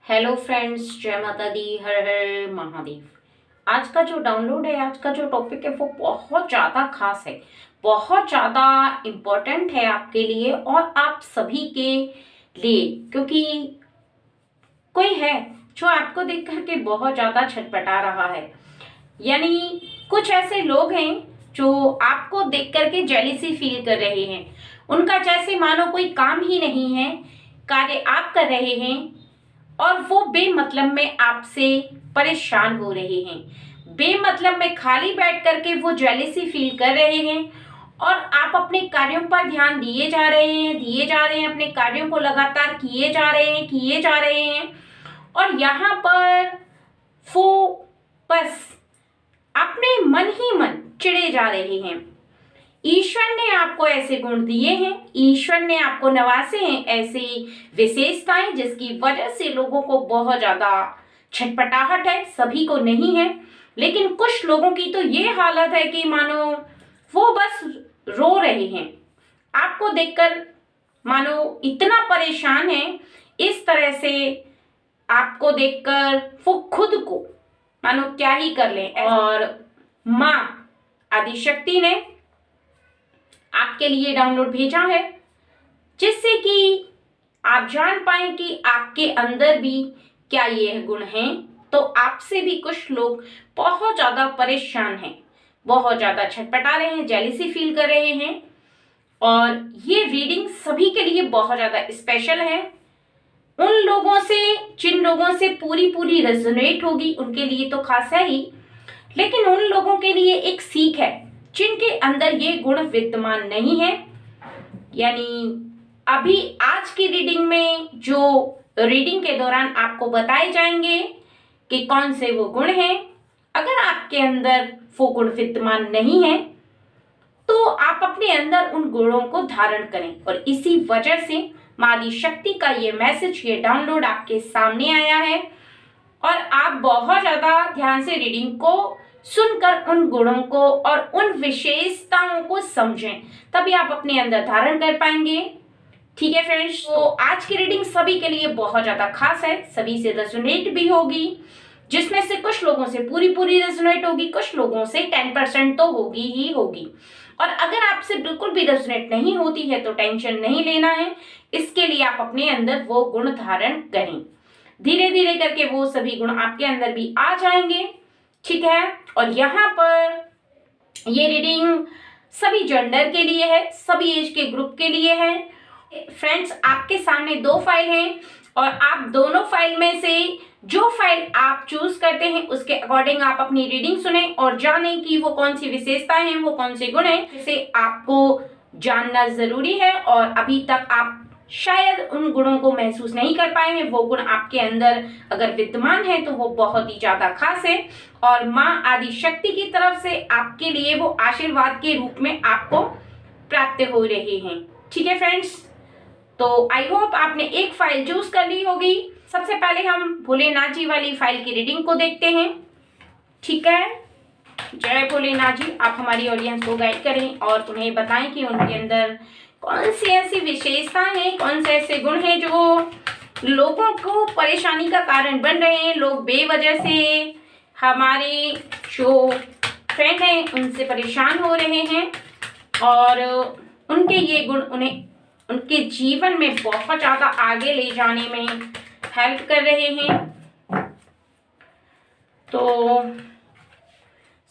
Hello friends, जय माता दी, हर हर महादेव। आज का जो डाउनलोड है, आज का जो टॉपिक है वो बहुत ज़्यादा खास है, बहुत ज़्यादा इम्पोर्टेंट है आपके लिए और आप सभी के लिए, क्योंकि कोई है जो आपको देख करके बहुत ज़्यादा छटपटा रहा है। यानी कुछ ऐसे लोग हैं जो आपको देख करके जेलिसी फील कर रहे हैं। उनका जैसे मानो कोई काम ही नहीं है, कार्य आप कर रहे हैं और वो बेमतलब में आपसे परेशान हो रहे हैं। बेमतलब में खाली बैठ करके वो जेलिसी फील कर रहे हैं और आप अपने कार्यों पर ध्यान दिए जा रहे हैं, अपने कार्यों को लगातार किए जा रहे हैं और यहाँ पर वो बस अपने मन ही मन चिढ़े जा रहे हैं। ईश्वर ने आपको ऐसे गुण दिए हैं, ईश्वर ने आपको नवासे हैं ऐसी विशेषताएं जिसकी वजह से लोगों को बहुत ज्यादा छटपटाहट है। सभी को नहीं है, लेकिन कुछ लोगों की तो ये हालत है कि मानो वो बस रो रहे हैं आपको देखकर, मानो इतना परेशान है इस तरह से आपको देखकर वो खुद को मानो क्या ही कर लें। और माँ आदिशक्ति ने आपके लिए डाउनलोड भेजा है जिससे कि आप जान पाए कि आपके अंदर भी क्या ये गुण हैं। तो आपसे भी कुछ लोग बहुत ज्यादा परेशान हैं, बहुत ज्यादा छटपटा रहे हैं, जेलिसी फील कर रहे हैं और ये रीडिंग सभी के लिए बहुत ज्यादा स्पेशल है। उन लोगों से जिन लोगों से पूरी रेजोनेट होगी उनके लिए तो खास है ही, लेकिन उन लोगों के लिए एक सीख है जिनके अंदर ये गुण विद्यमान नहीं है। यानी अभी आज की रीडिंग में जो रीडिंग के दौरान आपको बताए जाएंगे कि कौन से वो गुण हैं। अगर आपके अंदर वो गुण विद्यमान नहीं है तो आप अपने अंदर उन गुणों को धारण करें और इसी वजह से माँ आदिशक्ति का ये मैसेज, ये डाउनलोड आपके सामने आया है और आप बहुत ज्यादा ध्यान से रीडिंग को सुनकर उन गुणों को और उन विशेषताओं को समझें, तभी आप अपने अंदर धारण कर पाएंगे। ठीक है फ्रेंड्स, तो आज की रीडिंग सभी के लिए बहुत ज्यादा खास है, सभी से रेजोनेट भी होगी, जिसमें से कुछ लोगों से पूरी रेजोनेट होगी, कुछ लोगों से 10% तो होगी ही होगी। और अगर आपसे बिल्कुल भी रेजोनेट नहीं होती है तो टेंशन नहीं लेना है, इसके लिए आप अपने अंदर वो गुण धारण करें। धीरे धीरे करके वो सभी गुण आपके अंदर भी आ जाएंगे। ठीक है, और यहाँ पर ये रीडिंग सभी जेंडर के लिए है, सभी एज के ग्रुप के लिए है। फ्रेंड्स, आपके सामने दो फाइल हैं और आप दोनों फाइल में से जो फाइल आप चूज करते हैं उसके अकॉर्डिंग आप अपनी रीडिंग सुने और जाने कि वो कौन सी विशेषताएं हैं, वो कौन से गुण हैं जिसे आपको जानना जरूरी है और अभी तक आप शायद उन गुणों को महसूस नहीं कर पाए हैं। वो गुण आपके अंदर अगर विद्यमान है तो वो बहुत ही ज्यादा खास है और माँ आदिशक्ति की तरफ से आपके लिए वो आशीर्वाद के रूप में आपको प्राप्त हो रहे हैं। ठीक है फ्रेंड्स, तो आई होप आपने एक फाइल चूज कर ली होगी। सबसे पहले हम भोलेनाथ जी वाली फाइल की रीडिंग को देखते हैं। ठीक है, जय भोलेनाथ जी, आप हमारी ऑडियंस को गाइड करें और उन्हें बताएं कि उनके अंदर कौन सी ऐसी विशेषताएं हैं, कौन से ऐसे गुण हैं जो लोगों को परेशानी का कारण बन रहे हैं। लोग बेवजह से हमारे जो फ्रेंड हैं उनसे परेशान हो रहे हैं और उनके ये गुण उन्हें उनके जीवन में बहुत ज्यादा आगे ले जाने में हेल्प कर रहे हैं। तो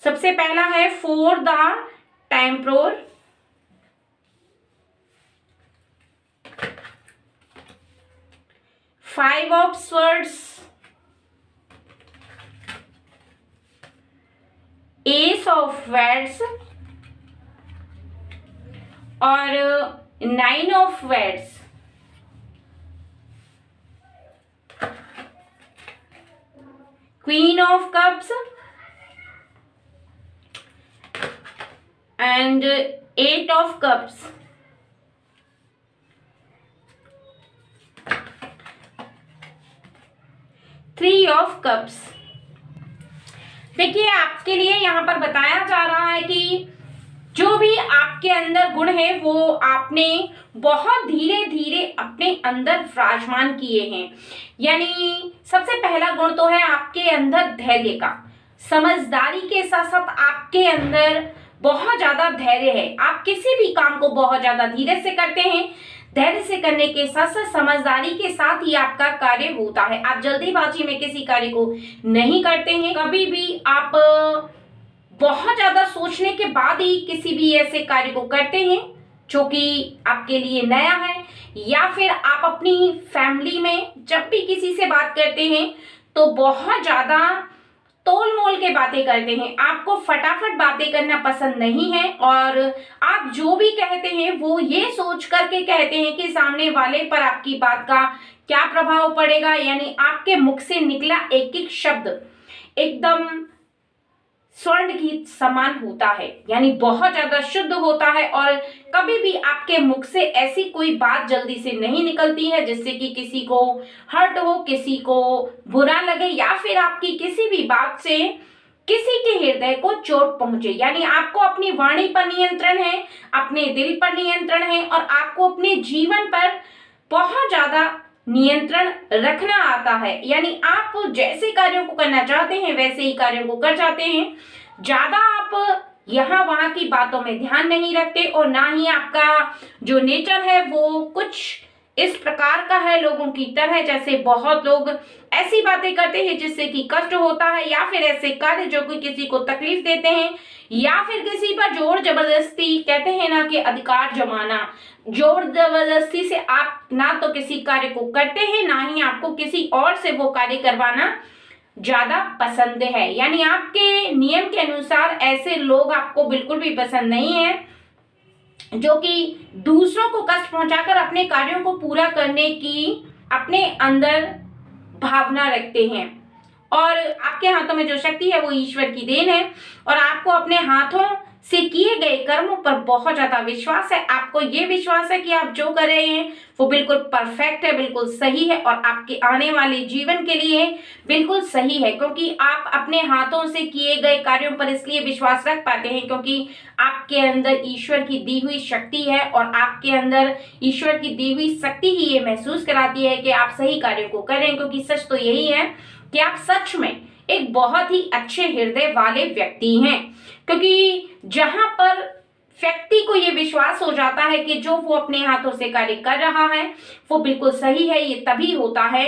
सबसे पहला है फॉर द टेम्पोर, five of swords, ace of wands और 9 of wands. Queen of cups and 8 of cups। Three of cups. देखिए, आपके लिए यहाँ पर बताया जा रहा है कि जो भी आपके अंदर गुण है वो आपने बहुत धीरे धीरे अपने अंदर विराजमान किए हैं। यानी सबसे पहला गुण तो है आपके अंदर धैर्य का, समझदारी के साथ साथ आपके अंदर बहुत ज्यादा धैर्य है। आप किसी भी काम को बहुत ज्यादा धीरे से करते हैं, धैर्य से करने के साथ साथ समझदारी के साथ ही आपका कार्य होता है। आप जल्दीबाजी में किसी कार्य को नहीं करते हैं। कभी भी आप बहुत ज्यादा सोचने के बाद ही किसी भी ऐसे कार्य को करते हैं जो कि आपके लिए नया है, या फिर आप अपनी फैमिली में जब भी किसी से बात करते हैं तो बहुत ज्यादा तोल मोल के बातें करते हैं। आपको फटाफट बातें करना पसंद नहीं है और आप जो भी कहते हैं वो ये सोच करके कहते हैं कि सामने वाले पर आपकी बात का क्या प्रभाव पड़ेगा। यानी आपके मुख से निकला एक एक शब्द एकदम स्वर्ण की समान होता है, यानी बहुत ज्यादा शुद्ध होता है। और कभी भी आपके मुख से ऐसी कोई बात जल्दी से नहीं निकलती है जिससे कि किसी को हर्ट हो, किसी को बुरा लगे, या फिर आपकी किसी भी बात से किसी के हृदय को चोट पहुंचे। यानी आपको अपनी वाणी पर नियंत्रण है, अपने दिल पर नियंत्रण है और आपको अपने जीवन पर बहुत ज्यादा नियंत्रण रखना आता है। यानी आप जैसे कार्यों को करना चाहते हैं वैसे ही कार्यों को कर जाते हैं। ज्यादा आप यहाँ वहां की बातों में ध्यान नहीं रखते और ना ही आपका जो नेचर है वो कुछ इस प्रकार का है लोगों की तरह, जैसे बहुत लोग ऐसी बातें करते हैं जिससे कि कष्ट होता है, या फिर ऐसे कार्य जो कि किसी को तकलीफ देते हैं, या फिर किसी पर जोर जबरदस्ती, कहते हैं ना कि अधिकार जमाना, जोर जबरदस्ती से आप ना तो किसी कार्य को करते हैं ना ही आपको किसी और से वो कार्य करवाना ज्यादा पसंद है। यानी आपके नियम के अनुसार ऐसे लोग आपको बिल्कुल भी पसंद नहीं है जो कि दूसरों को कष्ट पहुंचाकर अपने कार्यों को पूरा करने की अपने अंदर भावना रखते हैं। और आपके हाथों में जो शक्ति है वो ईश्वर की देन है और आपको अपने हाथों से किए गए कर्मों पर बहुत ज्यादा विश्वास है। आपको ये विश्वास है कि आप जो कर रहे हैं वो बिल्कुल परफेक्ट है, बिल्कुल सही है और आपके आने वाले जीवन के लिए बिल्कुल सही है, क्योंकि आप अपने हाथों से किए गए कार्यों पर इसलिए विश्वास रख पाते हैं क्योंकि आपके अंदर ईश्वर की दी हुई शक्ति है और आपके अंदर ईश्वर की दी हुई शक्ति ही ये महसूस कराती है कि आप सही कार्यों को करें। क्योंकि सच तो यही है कि आप सच में एक बहुत ही अच्छे हृदय वाले व्यक्ति हैं, क्योंकि जहां पर व्यक्ति को ये विश्वास हो जाता है कि जो वो अपने हाथों से कार्य कर रहा है वो बिल्कुल सही है, ये तभी होता है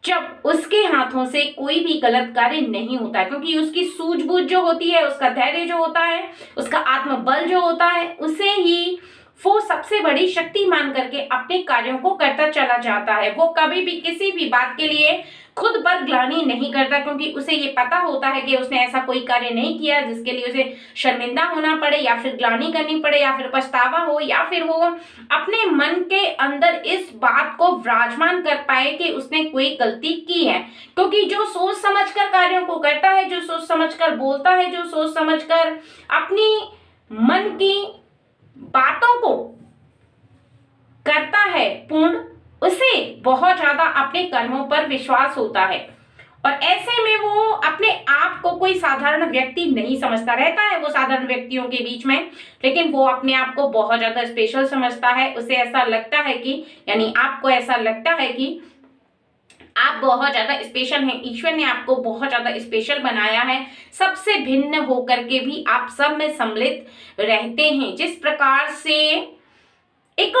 जब उसके हाथों से कोई भी गलत कार्य नहीं होता, क्योंकि उसकी सूझबूझ जो होती है, उसका धैर्य जो होता है, उसका आत्मबल जो होता है, उसे ही वो सबसे बड़ी शक्ति मान करके अपने कार्यों को करता चला जाता है। वो कभी भी किसी भी बात के लिए खुद पर ग्लानि नहीं करता, क्योंकि उसे ये पता होता है कि उसने ऐसा कोई कार्य नहीं किया जिसके लिए उसे शर्मिंदा होना पड़े या फिर ग्लानि करनी पड़े या फिर पछतावा हो, या फिर वो अपने मन के अंदर इस बात को विराजमान कर पाए कि उसने कोई गलती की है। क्योंकि जो सोच समझकर कार्यों को करता है, जो सोच समझकर बोलता है, जो सोच समझकर अपनी मन की बातों को करता है पूर्ण, उसे बहुत ज्यादा अपने कर्मों पर विश्वास होता है और ऐसे में वो अपने आप को कोई साधारण व्यक्ति नहीं समझता। रहता है वो साधारण व्यक्तियों के बीच में, लेकिन वो अपने आप को बहुत ज्यादा स्पेशल समझता है। उसे ऐसा लगता है कि, यानी आपको ऐसा लगता है कि आप बहुत ज्यादा स्पेशल हैं, ईश्वर ने आपको बहुत ज्यादा स्पेशल बनाया है। सबसे भिन्न होकर के भी आप सब में सम्मिलित रहते हैं। जिस प्रकार से एक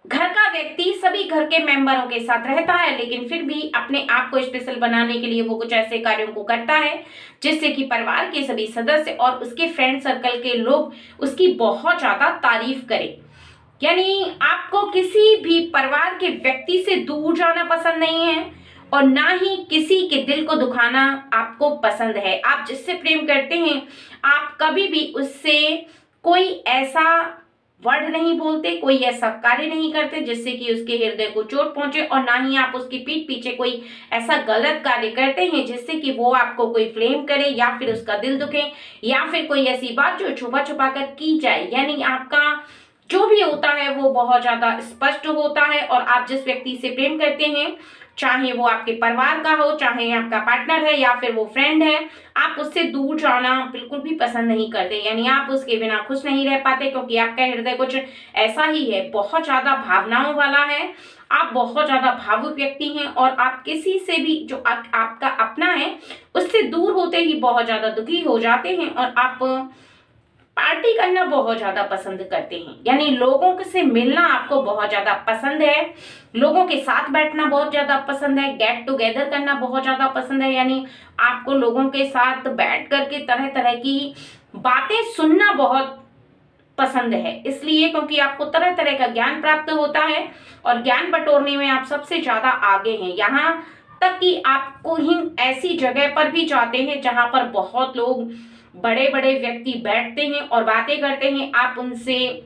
घर का व्यक्ति सभी घर के मेंबरों के साथ रहता है, लेकिन फिर भी अपने आप को स्पेशल बनाने के लिए वो कुछ ऐसे कार्यों को करता है जिससे कि परिवार के सभी सदस्य और उसके फ्रेंड सर्कल के लोग उसकी बहुत ज्यादा तारीफ करें। यानी आपको किसी भी परिवार के व्यक्ति से दूर जाना पसंद नहीं है और ना ही किसी के दिल को दुखाना आपको पसंद है। आप जिससे प्रेम करते हैं आप कभी भी उससे कोई ऐसा वर्ड नहीं बोलते, कोई ऐसा कार्य नहीं करते जिससे कि उसके हृदय को चोट पहुंचे, और ना ही आप उसकी पीठ पीछे कोई ऐसा गलत कार्य करते हैं जिससे कि वो आपको कोई फ्लेम करे या फिर उसका दिल दुखे या फिर कोई ऐसी बात जो छुपा छुपा कर की जाए। यानी आपका जो भी होता है वो बहुत ज्यादा स्पष्ट होता है और आप जिस व्यक्ति से प्रेम करते हैं चाहे वो आपके परिवार का हो, चाहे आपका पार्टनर है या फिर वो फ्रेंड है, आप उससे दूर जाना बिल्कुल भी पसंद नहीं करते, यानी आप उसके बिना खुश नहीं रह पाते, क्योंकि आपका हृदय कुछ ऐसा ही है, बहुत ज्यादा भावनाओं वाला है। आप बहुत ज्यादा भावुक व्यक्ति हैं और आप किसी से भी जो आपका अपना है उससे दूर होते ही बहुत ज्यादा दुखी हो जाते हैं, और आप पार्टी करना बहुत ज्यादा पसंद करते हैं, यानी लोगों से मिलना आपको बहुत ज्यादा पसंद है, लोगों के साथ बैठना बहुत ज्यादा पसंद है, गेट टुगेदर करना बहुत ज्यादा पसंद है, यानी आपको लोगों के साथ बैठ करके तरह तरह की बातें सुनना बहुत पसंद है, इसलिए क्योंकि आपको तरह तरह का ज्ञान प्राप्त होता है और ज्ञान बटोरने में आप सबसे ज्यादा आगे हैं। यहाँ तक कि आपको ही ऐसी जगह पर भी जाते हैं जहां पर बहुत लोग बड़े बड़े व्यक्ति बैठते हैं और बातें करते हैं, आप उनसे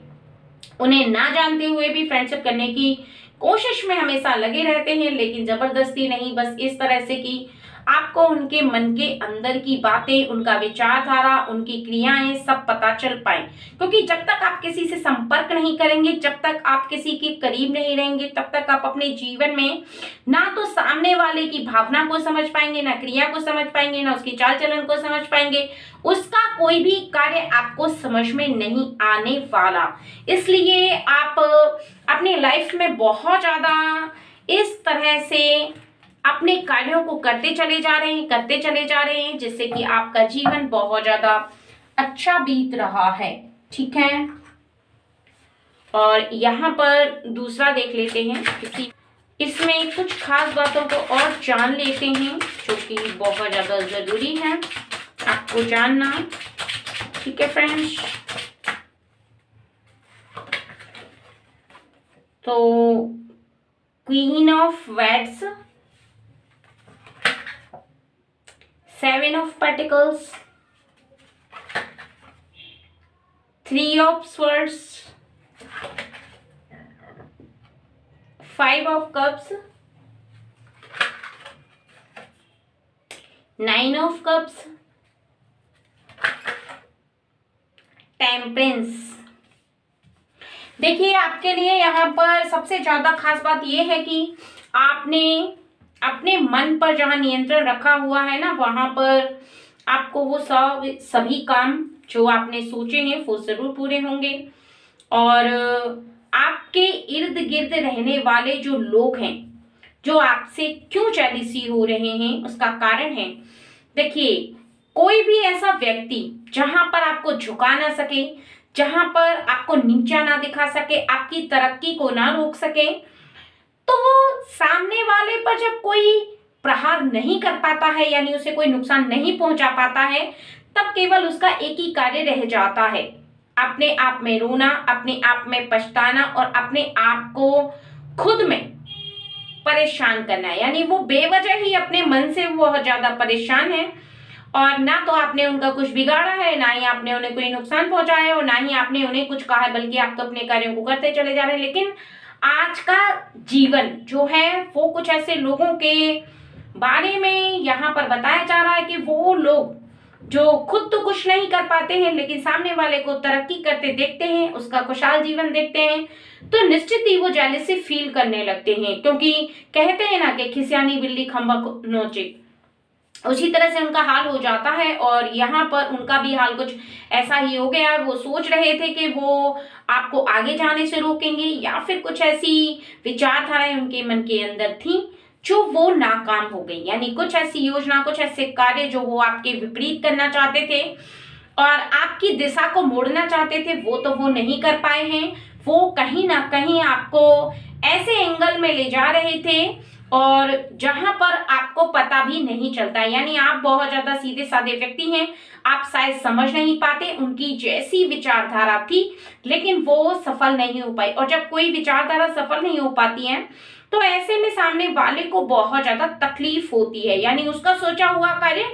उन्हें ना जानते हुए भी फ्रेंडशिप करने की कोशिश में हमेशा लगे रहते हैं, लेकिन जबरदस्ती नहीं, बस इस तरह से कि आपको उनके मन के अंदर की बातें, उनका विचारधारा, उनकी क्रियाएं सब पता चल पाए, क्योंकि जब तक आप किसी से संपर्क नहीं करेंगे, जब तक आप किसी के करीब नहीं रहेंगे, तब तक आप अपने जीवन में ना तो सामने वाले की भावना को समझ पाएंगे, ना क्रिया को समझ पाएंगे, ना उसकी चाल चलन को समझ पाएंगे, उसका कोई भी कार्य आपको समझ में नहीं आने वाला। इसलिए आप अपनी लाइफ में बहुत ज्यादा इस तरह से अपने कार्यों को करते चले जा रहे हैं, जिससे कि आपका जीवन बहुत ज्यादा अच्छा बीत रहा है। ठीक है, और यहाँ पर दूसरा देख लेते हैं, इसमें कुछ खास बातों को और जान लेते हैं जो कि बहुत ज्यादा जरूरी है आपको जानना। ठीक है फ्रेंड्स, तो queen of watts, 7 of Pentacles, 3 of Swords, 5 of Cups, 9 of Cups, Temperance। देखिए, आपके लिए यहाँ पर सबसे ज्यादा खास बात यह है कि आपने अपने मन पर जहां नियंत्रण रखा हुआ है ना, वहां पर आपको वो सभी काम जो आपने सोचे हैं वो जरूर पूरे होंगे। और आपके इर्द गिर्द रहने वाले जो लोग हैं, जो आपसे क्यों जेलसी हो रहे हैं, उसका कारण है, देखिए, कोई भी ऐसा व्यक्ति जहां पर आपको झुका ना सके, जहां पर आपको नीचा ना दिखा सके, आपकी तरक्की को ना रोक सके, तो वो सामने वाले पर जब कोई प्रहार नहीं कर पाता है, यानी उसे कोई नुकसान नहीं पहुंचा पाता है, तब केवल उसका एक ही कार्य रह जाता है, अपने आप में रोना, अपने आप में पछताना और अपने आप को खुद में परेशान करना है। यानी वो बेवजह ही अपने मन से बहुत ज्यादा परेशान है, और ना तो आपने उनका कुछ बिगाड़ा है, ना ही आपने उन्हें कोई नुकसान पहुंचाया है, और ना ही आपने उन्हें कुछ कहा है, बल्कि आप तो अपने कार्यों को करते चले जा रहे हैं। लेकिन आज का जीवन जो है वो कुछ ऐसे लोगों के बारे में यहाँ पर बताया जा रहा है कि वो लोग जो खुद तो कुछ नहीं कर पाते हैं, लेकिन सामने वाले को तरक्की करते देखते हैं, उसका खुशहाल जीवन देखते हैं, तो निश्चित ही वो जेलसी फील करने लगते हैं, क्योंकि कहते हैं ना कि खिसियानी बिल्ली खंभा नोचे, उसी तरह से उनका हाल हो जाता है। और यहाँ पर उनका भी हाल कुछ ऐसा ही हो गया। वो सोच रहे थे कि वो आपको आगे जाने से रोकेंगे, या फिर कुछ ऐसी विचारधाराएं उनके मन के अंदर थी जो वो नाकाम हो गई, यानी कुछ ऐसी योजना, कुछ ऐसे कार्य जो वो आपके विपरीत करना चाहते थे और आपकी दिशा को मोड़ना चाहते थे, वो तो वो नहीं कर पाए हैं। वो कहीं ना कहीं आपको ऐसे एंगल में ले जा रहे थे और जहां पर आपको पता भी नहीं चलता, यानी आप बहुत ज्यादा सीधे साधे व्यक्ति हैं, आप शायद समझ नहीं पाते उनकी जैसी विचारधारा थी, लेकिन वो सफल नहीं हो पाई। और जब कोई विचारधारा सफल नहीं हो पाती है तो ऐसे में सामने वाले को बहुत ज्यादा तकलीफ होती है, यानी उसका सोचा हुआ कार्य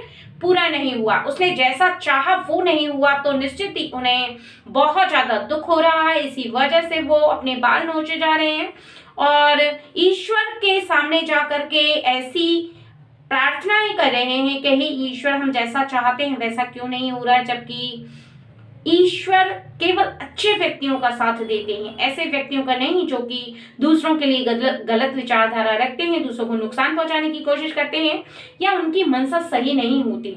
पूरा नहीं हुआ, उसने जैसा चाहा वो नहीं हुआ, तो निश्चित ही उन्हें बहुत ज्यादा दुख हो रहा है। इसी वजह से वो अपने बाल नोचे जा रहे हैं और ईश्वर के सामने जाकर के ऐसी प्रार्थनाएं कर रहे हैं कि हे ईश्वर, हम जैसा चाहते हैं वैसा क्यों नहीं हो रहा है, जबकि ईश्वर केवल अच्छे व्यक्तियों का साथ देते हैं, ऐसे व्यक्तियों का नहीं जो कि दूसरों के लिए गलत विचारधारा रखते हैं, दूसरों को नुकसान पहुंचाने की कोशिश करते हैं या उनकी मंशा सही नहीं होती।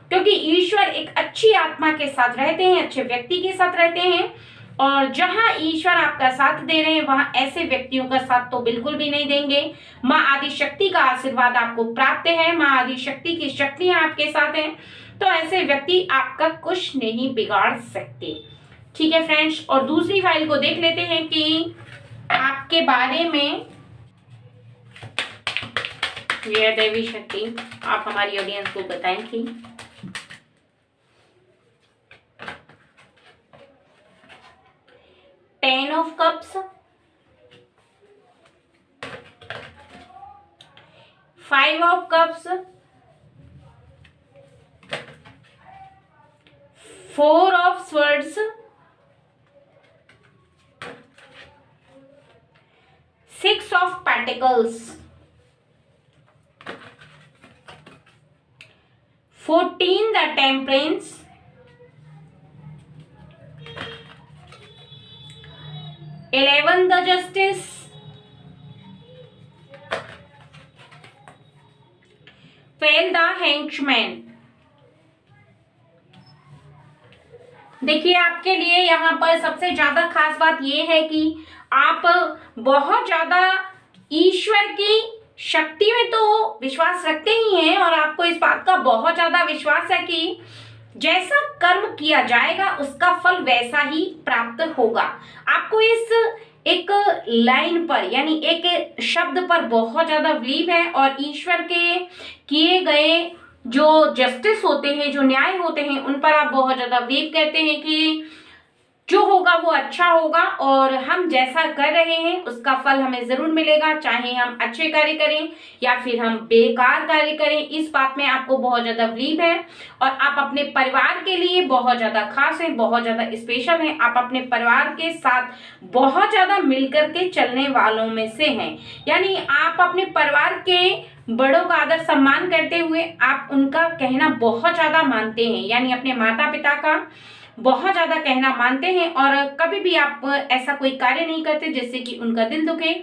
क्योंकि ईश्वर एक अच्छी आत्मा के साथ रहते हैं, अच्छे व्यक्ति के साथ रहते हैं, और जहां ईश्वर आपका साथ दे रहे हैं वहां ऐसे व्यक्तियों का साथ तो बिल्कुल भी नहीं देंगे। माँ आदि शक्ति का आशीर्वाद आपको प्राप्त है, माँ आदि शक्ति की शक्तियां आपके साथ हैं, तो ऐसे व्यक्ति आपका कुछ नहीं बिगाड़ सकते। ठीक है फ्रेंड्स, और दूसरी फाइल को देख लेते हैं कि आपके बारे में यह देवी शक्ति आप हमारी ऑडियंस को बताएंगी। Ten of cups, 5 of cups, 4 of swords, 6 of pentacles, 14 the temperance, 11 the justice, 12 the henchman। देखिए आपके लिए यहाँ पर सबसे ज्यादा खास बात यह है कि आप बहुत ज्यादा ईश्वर की शक्ति में तो विश्वास रखते ही हैं, और आपको इस बात का बहुत ज्यादा विश्वास है कि जैसा कर्म किया जाएगा उसका फल वैसा ही प्राप्त होगा। आपको इस एक लाइन पर यानी एक शब्द पर बहुत ज्यादा बिलीव है, और ईश्वर के किए गए जो जस्टिस होते हैं, जो न्याय होते हैं, उन पर आप बहुत ज्यादा बिलीव करते हैं कि जो होगा वो अच्छा होगा, और हम जैसा कर रहे हैं उसका फल हमें जरूर मिलेगा, चाहे हम अच्छे कार्य करें या फिर हम बेकार कार्य करें। इस बात में आपको बहुत ज्यादा बिलीव है, और आप अपने परिवार के लिए बहुत ज्यादा खास हैं, बहुत ज्यादा स्पेशल हैं। आप अपने परिवार के साथ बहुत ज्यादा मिलकर के चलने वालों में से हैं, यानी आप अपने परिवार के बड़ों का आदर सम्मान करते हुए आप उनका कहना बहुत ज्यादा मानते हैं, यानी अपने माता पिता का बहुत ज्यादा कहना मानते हैं, और कभी भी आप ऐसा कोई कार्य नहीं करते जिससे कि उनका दिल दुखे,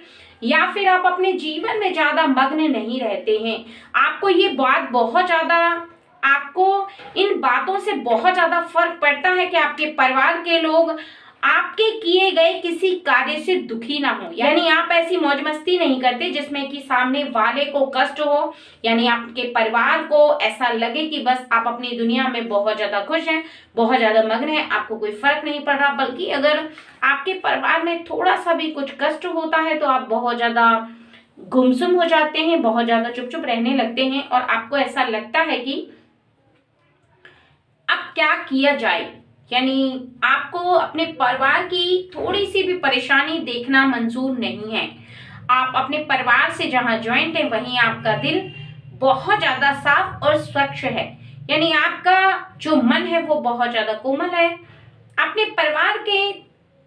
या फिर आप अपने जीवन में ज्यादा मग्न नहीं रहते हैं। आपको ये बात बहुत ज्यादा, आपको इन बातों से बहुत ज्यादा फर्क पड़ता है कि आपके परिवार के लोग आपके किए गए किसी कार्य से दुखी ना हो, यानी आप ऐसी मौज मस्ती नहीं करते जिसमें कि सामने वाले को कष्ट हो, यानी आपके परिवार को ऐसा लगे कि बस आप अपनी दुनिया में बहुत ज्यादा खुश हैं, बहुत ज्यादा मग्न हैं, आपको कोई फर्क नहीं पड़ रहा। बल्कि अगर आपके परिवार में थोड़ा सा भी कुछ कष्ट होता है तो आप बहुत ज्यादा गुमसुम हो जाते हैं, बहुत ज्यादा चुप चुप रहने लगते हैं, और आपको ऐसा लगता है कि अब क्या किया जाए, यानी आपको अपने परिवार की थोड़ी सी भी परेशानी देखना मंजूर नहीं है। आप अपने परिवार से जहां ज्वाइंट है वहीं आपका दिल बहुत ज्यादा साफ और स्वच्छ है, यानी आपका जो मन है वो बहुत ज्यादा कोमल है। अपने परिवार के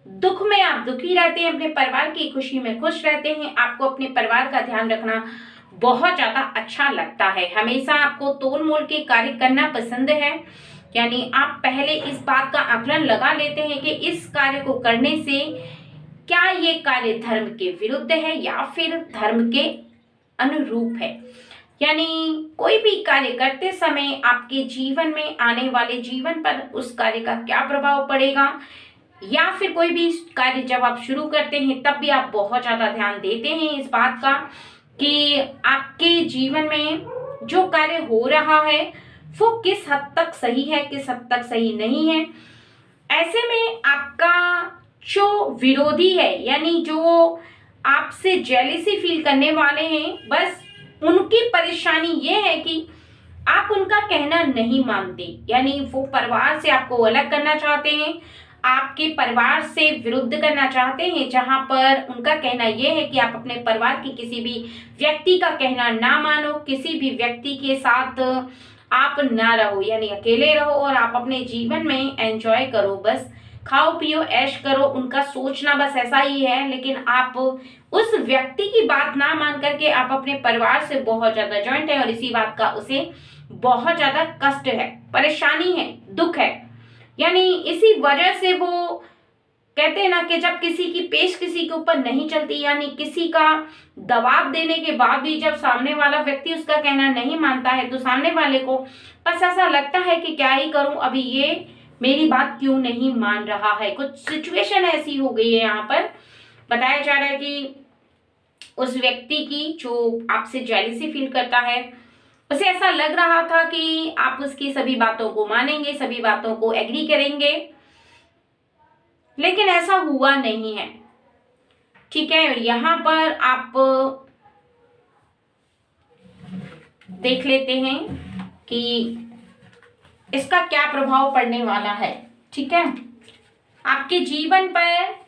दुख में आप दुखी रहते हैं, अपने परिवार की खुशी में खुश रहते हैं। आपको अपने परिवार का ध्यान रखना बहुत ज्यादा अच्छा लगता है। हमेशा आपको तोल मोल के कार्य करना पसंद है, यानी आप पहले इस बात का आकलन लगा लेते हैं कि इस कार्य को करने से क्या ये कार्य धर्म के विरुद्ध है या फिर धर्म के अनुरूप है। यानी कोई भी कार्य करते समय आपके जीवन में आने वाले जीवन पर उस कार्य का क्या प्रभाव पड़ेगा, या फिर कोई भी कार्य जब आप शुरू करते हैं तब भी आप बहुत ज्यादा ध्यान देते हैं इस बात का कि आपके जीवन में जो कार्य हो रहा है वो किस हद तक सही है, किस हद तक सही नहीं है। ऐसे में आपका जो विरोधी है, यानी जो आपसे जेलिसी फील करने वाले हैं, बस उनकी परेशानी ये है कि आप उनका कहना नहीं मानते, यानी वो परिवार से आपको अलग करना चाहते हैं, आपके परिवार से विरुद्ध करना चाहते हैं, जहां पर उनका कहना यह है कि आप अपने परिवार की किसी भी व्यक्ति का कहना ना मानो, किसी भी व्यक्ति के साथ आप ना रहो, यानी अकेले रहो और आप अपने जीवन में एंजॉय करो, बस खाओ पियो ऐश करो। उनका सोचना बस ऐसा ही है, लेकिन आप उस व्यक्ति की बात ना मान करके आप अपने परिवार से बहुत ज्यादा जॉइंट है, और इसी बात का उसे बहुत ज्यादा कष्ट है, परेशानी है, दुख है। यानी इसी वजह से वो कहते हैं ना कि जब किसी की पेश किसी के ऊपर नहीं चलती, यानी किसी का दबाव देने के बाद भी जब सामने वाला व्यक्ति उसका कहना नहीं मानता है, तो सामने वाले को बस ऐसा लगता है कि क्या ही करूं, अभी ये मेरी बात क्यों नहीं मान रहा है। कुछ सिचुएशन ऐसी हो गई है, यहाँ पर बताया जा रहा है कि उस व्यक्ति की जो आपसे जेलिसी फील करता है, उसे ऐसा लग रहा था कि आप उसकी सभी बातों को मानेंगे, सभी बातों को एग्री करेंगे, लेकिन ऐसा हुआ नहीं है। ठीक है, यहां पर आप देख लेते हैं कि इसका क्या प्रभाव पड़ने वाला है। ठीक है, आपके जीवन पर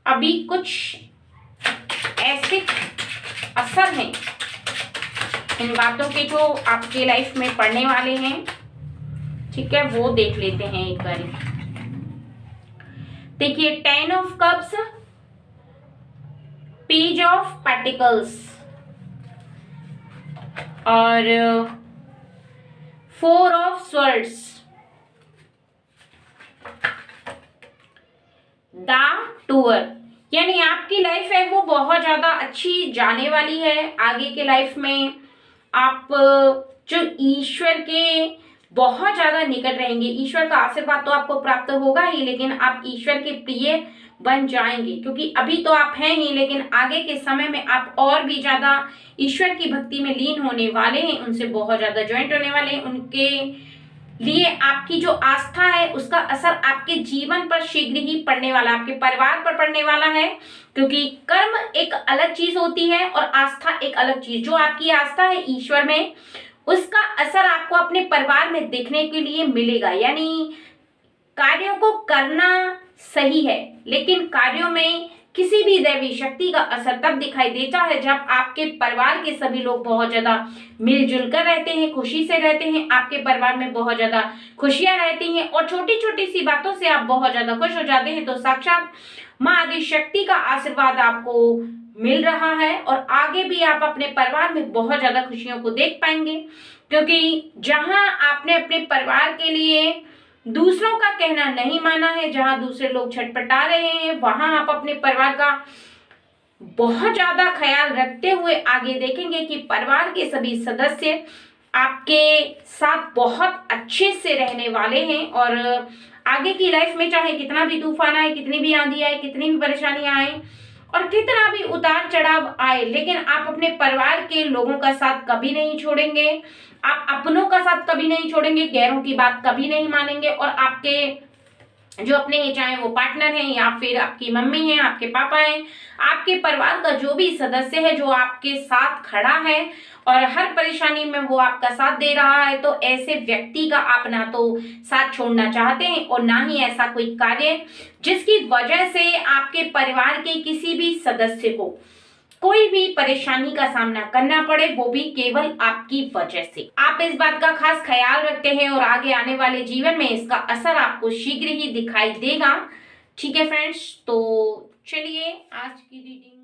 अभी कुछ ऐसे असर हैं इन बातों के जो आपके लाइफ में पड़ने वाले हैं। ठीक है, वो देख लेते हैं एक बार। देखिए, 10 ऑफ कप्स, पेज ऑफ पेटिकल्स और 4 ऑफ स्वर्ड्स, द टूअर। यानी आपकी लाइफ है वो बहुत ज्यादा अच्छी जाने वाली है। आगे के लाइफ में आप जो ईश्वर के बहुत ज्यादा निकट रहेंगे। ईश्वर का आशीर्वाद तो आपको प्राप्त होगा ही, लेकिन आप ईश्वर के प्रिय बन जाएंगे, क्योंकि अभी तो आप हैं ही, लेकिन आगे के समय में आप और भी ज्यादा ईश्वर की भक्ति में लीन होने वाले हैं, उनसे बहुत ज्यादा ज्वाइंट होने वाले हैं। उनके लिए आपकी जो आस्था है उसका असर आपके जीवन पर शीघ्र ही पड़ने वाला, आपके परिवार पर पड़ने वाला है, क्योंकि कर्म एक अलग चीज होती है और आस्था एक अलग चीज। जो आपकी आस्था है ईश्वर में, उसका असर आपको अपने परिवार में देखने के लिए मिलेगा। यानी कार्यों को करना सही है, लेकिन कार्यों में किसी भी दैवी शक्ति का असर तब दिखाई देता है जब आपके परिवार के सभी लोग बहुत ज्यादा मिलजुल कर रहते हैं, खुशी से रहते हैं, आपके परिवार में बहुत ज्यादा खुशियां रहती हैं और छोटी छोटी सी बातों से आप बहुत ज्यादा खुश हो जाते हैं। तो साक्षात माँ आदि शक्ति का आशीर्वाद आपको मिल रहा है और आगे भी आप अपने परिवार में बहुत ज्यादा खुशियों को देख पाएंगे, क्योंकि जहां आपने अपने परिवार के लिए दूसरों का कहना नहीं माना है, जहां दूसरे लोग छटपटा रहे हैं, वहां आप अपने परिवार का बहुत ज्यादा ख्याल रखते हुए आगे देखेंगे कि परिवार के सभी सदस्य आपके साथ बहुत अच्छे से रहने वाले हैं। और आगे की लाइफ में चाहे कितना भी तूफान आए, कितनी भी आंधी आए, कितनी भी परेशानियां आए और कितना भी उतार चढ़ाव आए, लेकिन आप अपने परिवार के लोगों का साथ कभी नहीं छोड़ेंगे, आप अपनों का साथ कभी नहीं छोड़ेंगे, गैरों की बात कभी नहीं मानेंगे। और आपके जो अपने हैं, चाहे वो पार्टनर हैं या फिर आपकी मम्मी हैं, आपके पापा हैं, आपके परिवार का जो भी सदस्य है जो आपके साथ खड़ा है और हर परेशानी में वो आपका साथ दे रहा है, तो ऐसे व्यक्ति का आप ना तो साथ छोड़ना चाहते हैं और ना ही ऐसा कोई कार्य जिसकी वजह से आपके परिवार के किसी भी सदस्य को कोई भी परेशानी का सामना करना पड़े, वो भी केवल आपकी वजह से। आप इस बात का खास ख्याल रखते हैं और आगे आने वाले जीवन में इसका असर आपको शीघ्र ही दिखाई देगा। ठीक है फ्रेंड्स, तो चलिए आज की रीडिंग